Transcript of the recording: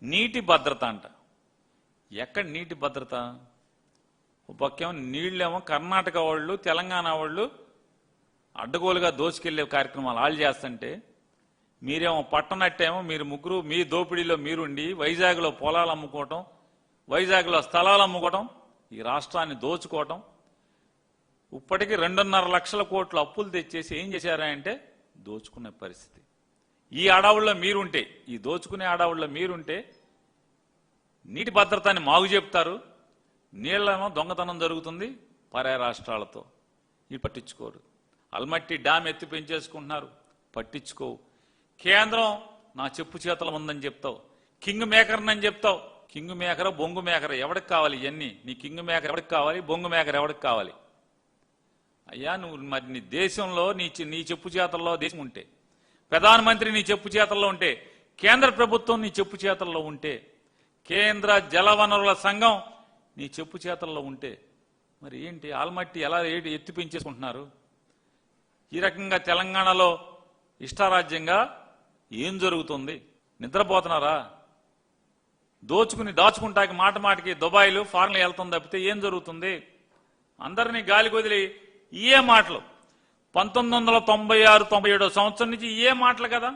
నీటి భద్రత అంట. ఎక్కడ నీటి భద్రత? పక్కేమో నీళ్ళేమో కర్ణాటక వాళ్ళు తెలంగాణ వాళ్ళు అడ్డగోలుగా దోచుకెళ్లే కార్యక్రమాలు వాళ్ళు చేస్తుంటే మీరేమో పట్టనట్టేమో మీరు ముగ్గురు మీ దోపిడీలో మీరుండి వైజాగ్లో పొలాలు అమ్ముకోవటం, వైజాగ్లో స్థలాలు అమ్ముకోవటం, ఈ రాష్ట్రాన్ని దోచుకోవటం. ఇప్పటికీ 2.5 లక్షల కోట్ల అప్పులు తెచ్చేసి ఏం చేశారంటే దోచుకునే పరిస్థితి. ఈ అడవుల్లో మీరుంటే, ఈ దోచుకునే అడవుల్లో మీరుంటే నీటి భద్రతని మాగు చెప్తారు, నీళ్లేమో దొంగతనం జరుగుతుంది పరాయి రాష్ట్రాలతో. ఇవి పట్టించుకోరు. అల్మట్టి డ్యామ్ ఎత్తి పెంచేసుకుంటున్నారు, పట్టించుకోవు. కేంద్రం నా చెప్పు చేతలు ఉందని చెప్తావు, కింగ్ మేకర్ అని చెప్తావు. కింగ్ మేకర్ బొంగు మేకర్ ఎవరికి కావాలి? ఇవన్నీ నీ కింగ్ మేకర్ ఎవరికి కావాలి? బొంగు మేకర్ ఎవరికి కావాలి? అయ్యా నువ్వు మరి నీ దేశంలో నీ చెప్పు చేతల్లో దేశం ఉంటే, ప్రధానమంత్రి నీ చెప్పు చేతల్లో ఉంటే, కేంద్ర ప్రభుత్వం నీ చెప్పు చేతల్లో ఉంటే, కేంద్ర జలవనరుల సంఘం నీ చెప్పు చేతల్లో ఉంటే మరి ఏంటి ఆల్మట్టి ఎలా ఎత్తి పెంచేసుకుంటున్నారు? ఈ రకంగా తెలంగాణలో ఇష్టారాజ్యంగా ఏం జరుగుతుంది? నిద్రపోతున్నారా? దాచుకుంటాకి మాట మాటికి దుబాయ్లు ఫారెన్లు వెళ్తుంది తప్పితే ఏం జరుగుతుంది? అందరినీ గాలి కొదిలి ఇయే మాటలు. 1996-97 సంవత్సరం నుంచి ఇయే మాటలు కదా.